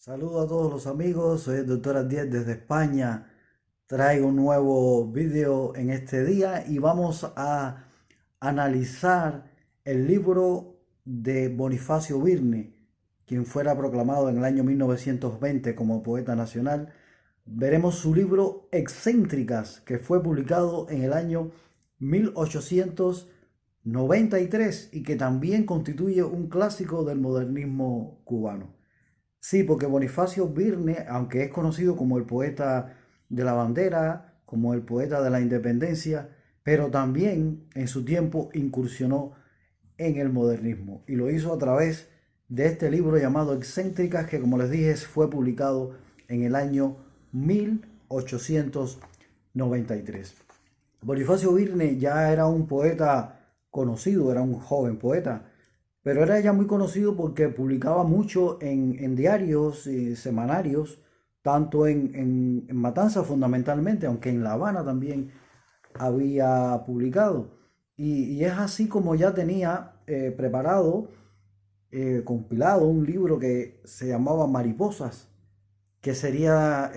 Saludos a todos los amigos, soy el doctor Adiel desde España. Traigo un nuevo video en este día y vamos a analizar el libro de Bonifacio Birne, quien fuera proclamado en el año 1920 como poeta nacional. Veremos su libro Excéntricas, que fue publicado en el año 1893 y que también constituye un clásico del modernismo cubano. Sí, porque Bonifacio Birne, aunque es conocido como el poeta de la bandera, como el poeta de la independencia, pero también en su tiempo incursionó en el modernismo y lo hizo a través de este libro llamado Excéntricas, que como les dije fue publicado en el año 1893. Bonifacio Birne ya era un poeta conocido, era un joven poeta, pero era ya muy conocido porque publicaba mucho en diarios y semanarios, tanto en Matanzas fundamentalmente, aunque en La Habana también había publicado. Y es así como ya tenía preparado, compilado un libro que se llamaba Mariposas, que sería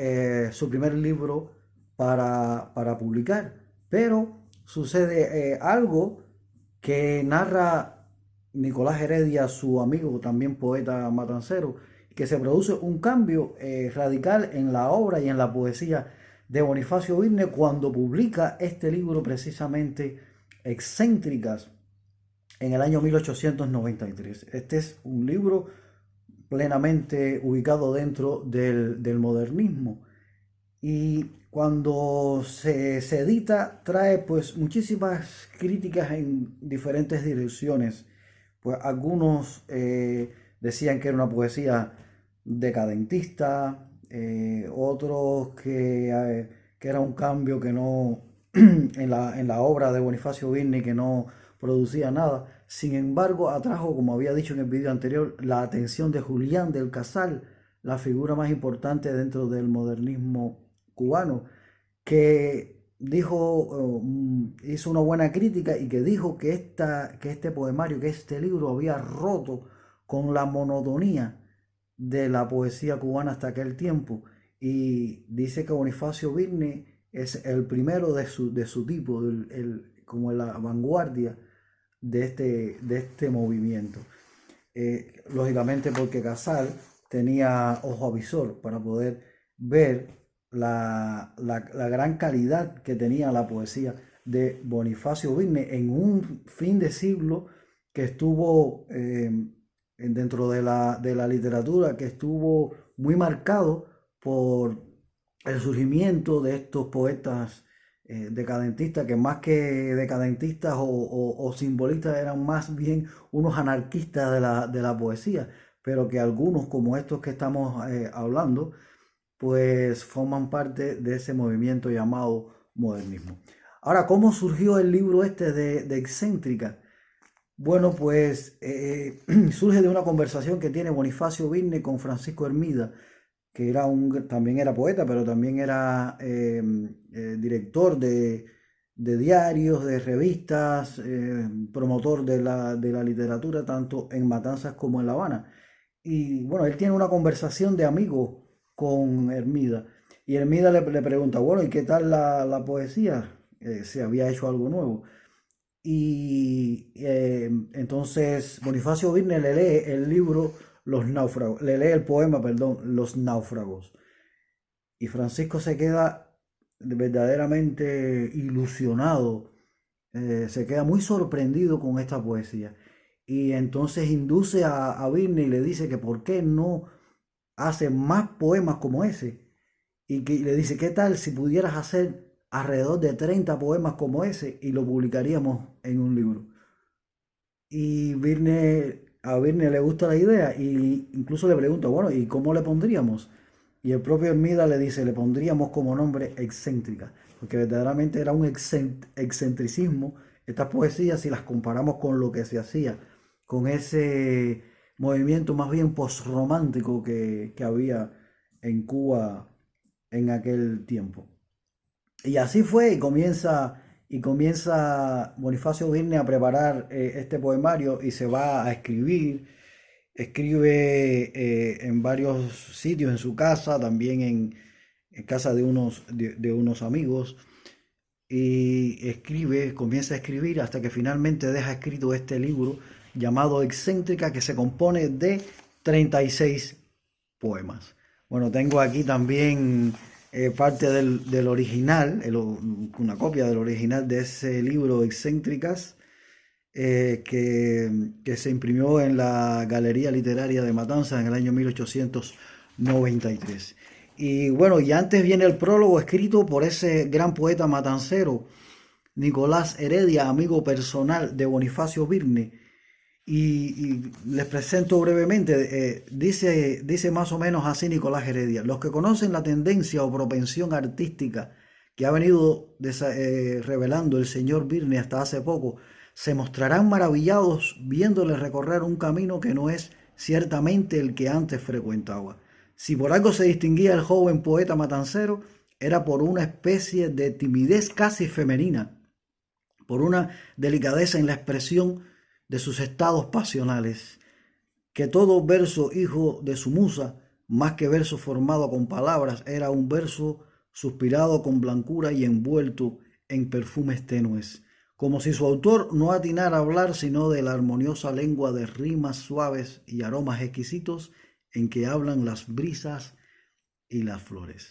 su primer libro para publicar. Pero sucede algo que narra Nicolás Heredia, su amigo, también poeta matancero, que se produce un cambio radical en la obra y en la poesía de Bonifacio Birne cuando publica este libro precisamente Excéntricas en el año 1893. Este es un libro plenamente ubicado dentro del modernismo y cuando se edita trae pues muchísimas críticas en diferentes direcciones. Pues algunos decían que era una poesía decadentista, otros que era un cambio que no en la obra de Bonifacio Birne, que no producía nada. Sin embargo, atrajo, como había dicho en el video anterior, la atención de Julián del Casal, la figura más importante dentro del modernismo cubano, que dijo, hizo una buena crítica y que dijo que este poemario, que este libro había roto con la monotonía de la poesía cubana hasta aquel tiempo. Y dice que Bonifacio Birne es el primero de su tipo, como la vanguardia de este movimiento. Lógicamente porque Casal tenía ojo avisor para poder ver la gran calidad que tenía la poesía de Bonifacio Birne en un fin de siglo que estuvo dentro de la literatura, que estuvo muy marcado por el surgimiento de estos poetas decadentistas, que más que decadentistas o simbolistas eran más bien unos anarquistas de la poesía, pero que algunos, como estos que estamos hablando, pues forman parte de ese movimiento llamado modernismo. Ahora, ¿cómo surgió el libro este de Excéntrica? Bueno, pues surge de una conversación que tiene Bonifacio Birne con Francisco Hermida, que también era poeta, pero también era director de diarios, de revistas, promotor de la literatura, tanto en Matanzas como en La Habana. Y bueno, él tiene una conversación de amigos con Hermida. Y Hermida le pregunta, bueno, ¿y qué tal la poesía? Si había hecho algo nuevo. Y entonces Bonifacio Birne le lee el libro Los Náufragos, le lee el poema, perdón, Los Náufragos. Y Francisco se queda verdaderamente ilusionado, se queda muy sorprendido con esta poesía. Y entonces induce a Birne y le dice que por qué no hace más poemas como ese. Y que le dice, ¿qué tal si pudieras hacer alrededor de 30 poemas como ese y lo publicaríamos en un libro? Y a Birne le gusta la idea y incluso le pregunta, bueno, ¿y cómo le pondríamos? Y el propio Hermida le dice, le pondríamos como nombre Excéntrica, porque verdaderamente era un excentricismo estas poesías si las comparamos con lo que se hacía, con ese movimiento más bien postromántico que había en Cuba en aquel tiempo. Y así fue, y comienza Bonifacio Birne a preparar este poemario y se va a escribir. Escribe en varios sitios, en su casa, también en casa de unos amigos, y escribe, comienza a escribir hasta que finalmente deja escrito este libro llamado Excéntrica, que se compone de 36 poemas. Bueno, tengo aquí también parte del original, una copia del original de ese libro Excéntricas, que se imprimió en la Galería Literaria de Matanzas en el año 1893. Y bueno, y antes viene el prólogo escrito por ese gran poeta matancero, Nicolás Heredia, amigo personal de Bonifacio Birne. Y les presento brevemente, dice más o menos así Nicolás Heredia: los que conocen la tendencia o propensión artística que ha venido revelando el señor Birne hasta hace poco, se mostrarán maravillados viéndole recorrer un camino que no es ciertamente el que antes frecuentaba. Si por algo se distinguía el joven poeta matancero, era por una especie de timidez casi femenina, por una delicadeza en la expresión de sus estados pasionales, que todo verso hijo de su musa, más que verso formado con palabras, era un verso suspirado con blancura y envuelto en perfumes tenues, como si su autor no atinara a hablar sino de la armoniosa lengua de rimas suaves y aromas exquisitos en que hablan las brisas y las flores.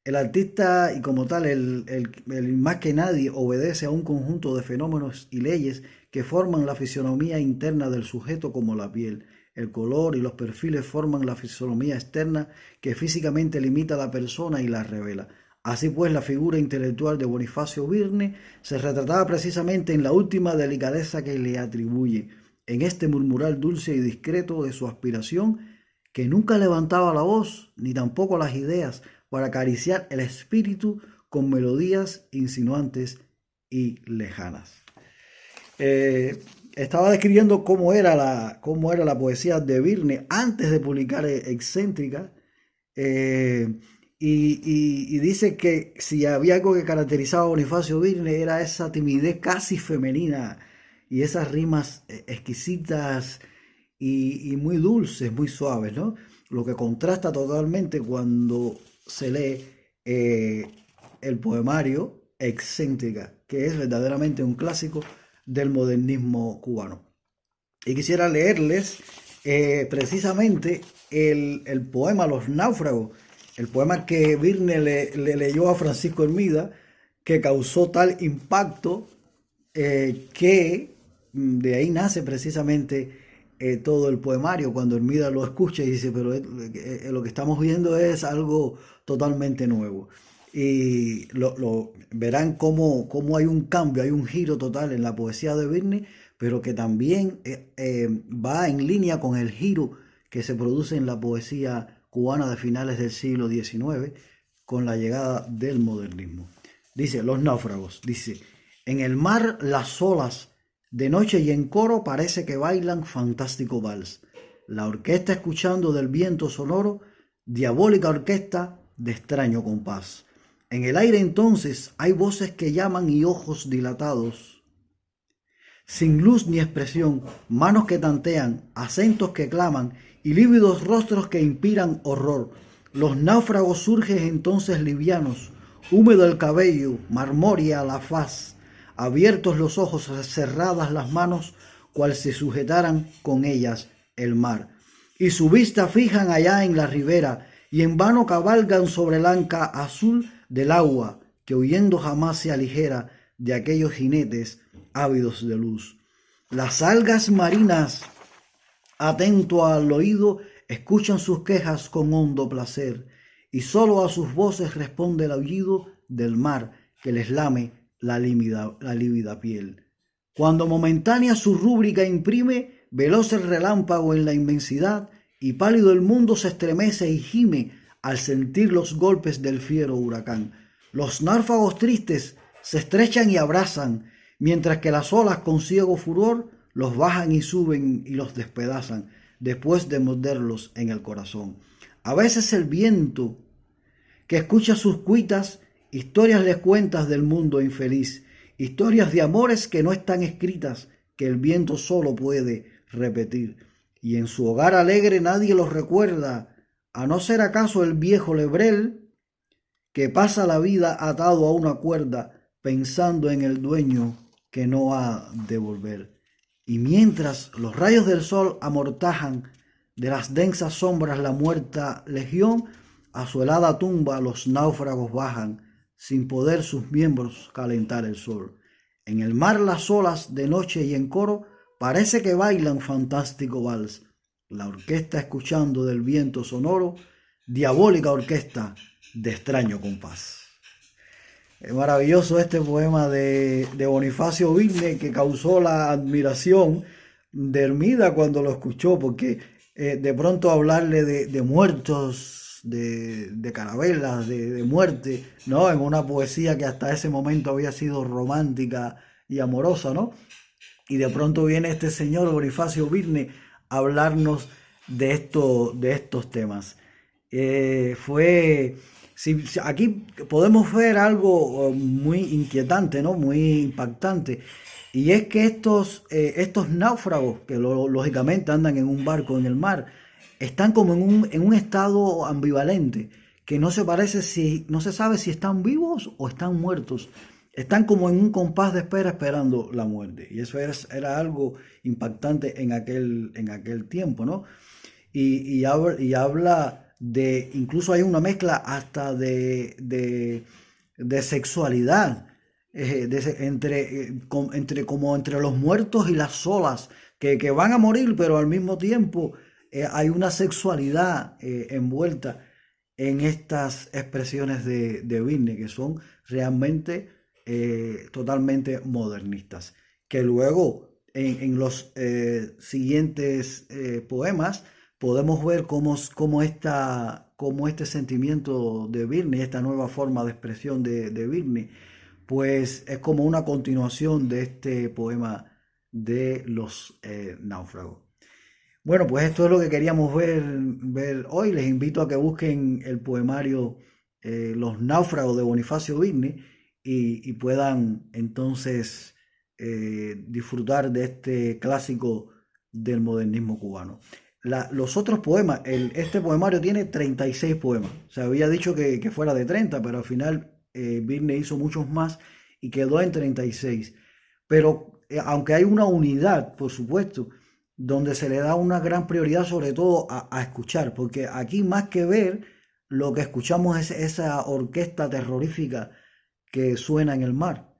El artista, y como tal, el más que nadie, obedece a un conjunto de fenómenos y leyes que forman la fisonomía interna del sujeto, como la piel. El color y los perfiles forman la fisonomía externa que físicamente limita a la persona y la revela. Así pues, la figura intelectual de Bonifacio Birne se retrataba precisamente en la última delicadeza que le atribuye, en este murmurar dulce y discreto de su aspiración, que nunca levantaba la voz ni tampoco las ideas para acariciar el espíritu con melodías insinuantes y lejanas. Estaba describiendo cómo era la poesía de Birne antes de publicar Excéntrica, y dice que si había algo que caracterizaba a Bonifacio Birne era esa timidez casi femenina y esas rimas exquisitas y muy dulces, muy suaves, ¿no? Lo que contrasta totalmente cuando se lee el poemario Excéntrica, que es verdaderamente un clásico del modernismo cubano. Y quisiera leerles precisamente el poema Los Náufragos, el poema que Birne le leyó a Francisco Hermida, que causó tal impacto que de ahí nace precisamente todo el poemario. Cuando Hermida lo escucha y dice, pero lo que estamos viendo es algo totalmente nuevo. Y verán cómo hay un cambio, hay un giro total en la poesía de Birne, pero que también va en línea con el giro que se produce en la poesía cubana de finales del siglo XIX con la llegada del modernismo. Dice, Los Náufragos, dice: en el mar las olas de noche y en coro parece que bailan fantástico vals. La orquesta escuchando del viento sonoro, diabólica orquesta de extraño compás. En el aire entonces hay voces que llaman y ojos dilatados, sin luz ni expresión, manos que tantean, acentos que claman y lívidos rostros que inspiran horror. Los náufragos surgen entonces livianos, húmedo el cabello, marmórea la faz, abiertos los ojos, cerradas las manos, cual si sujetaran con ellas el mar. Y su vista fijan allá en la ribera, y en vano cabalgan sobre el anca azul del agua, que huyendo jamás se aligera de aquellos jinetes ávidos de luz. Las algas marinas, atento al oído, escuchan sus quejas con hondo placer, y sólo a sus voces responde el aullido del mar que les lame la lívida piel. Cuando momentánea su rúbrica imprime, veloz el relámpago en la inmensidad, y pálido el mundo se estremece y gime al sentir los golpes del fiero huracán. Los náufragos tristes se estrechan y abrazan, mientras que las olas con ciego furor los bajan y suben y los despedazan, después de morderlos en el corazón. A veces el viento, que escucha sus cuitas, historias les cuentas del mundo infeliz, historias de amores que no están escritas, que el viento solo puede repetir. y en su hogar alegre nadie los recuerda, a no ser acaso el viejo Lebrel, que pasa la vida atado a una cuerda, pensando en el dueño que no ha de volver. Y mientras los rayos del sol amortajan de las densas sombras la muerta legión, a su helada tumba los náufragos bajan, sin poder sus miembros calentar el sol. En el mar las olas de noche y en coro parece que bailan fantástico vals. La orquesta escuchando del viento sonoro, diabólica orquesta de extraño compás. Es maravilloso este poema de Bonifacio Vilne, que causó la admiración de Hermida cuando lo escuchó, porque de pronto hablarle de muertos, de carabelas, de muerte, ¿no? En una poesía que hasta ese momento había sido romántica y amorosa, ¿no? Y de pronto viene este señor Bonifacio Vilne a hablarnos de estos temas. Aquí podemos ver algo muy inquietante, ¿no? Muy impactante. Y es que estos náufragos, que lógicamente andan en un barco en el mar, están como en un estado ambivalente, que no se sabe si están vivos o están muertos. Están como en un compás de espera esperando la muerte. Y eso era algo impactante en aquel tiempo, ¿no? Y habla de, incluso hay una mezcla hasta de sexualidad, entre los muertos y las olas, que van a morir, pero al mismo tiempo hay una sexualidad envuelta en estas expresiones de Vilne, que son realmente totalmente modernistas, que luego en los siguientes poemas podemos ver cómo este sentimiento de Vilne, esta nueva forma de expresión de Vilne, pues es como una continuación de este poema de los náufragos. Bueno, pues esto es lo que queríamos ver hoy. Les invito a que busquen el poemario Los náufragos de Bonifacio Vilne y puedan entonces disfrutar de este clásico del modernismo cubano. Los otros poemas, este poemario tiene 36 poemas. Se había dicho que fuera de 30, pero al final Vilne hizo muchos más y quedó en 36. Pero aunque hay una unidad, por supuesto, donde se le da una gran prioridad sobre todo a escuchar, porque aquí más que ver, lo que escuchamos es esa orquesta terrorífica que suena en el mar.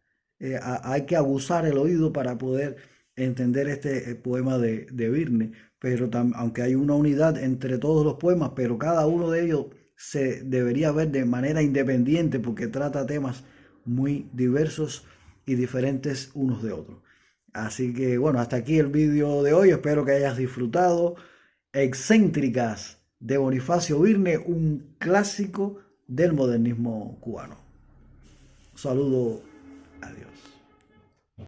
Hay que aguzar el oído para poder entender este poema de Vilne, pero aunque hay una unidad entre todos los poemas, pero cada uno de ellos se debería ver de manera independiente porque trata temas muy diversos y diferentes unos de otros. Así que bueno, hasta aquí el vídeo de hoy. Espero que hayas disfrutado. Excéntricas de Bonifacio Vilne, un clásico del modernismo cubano. Saludo, adiós.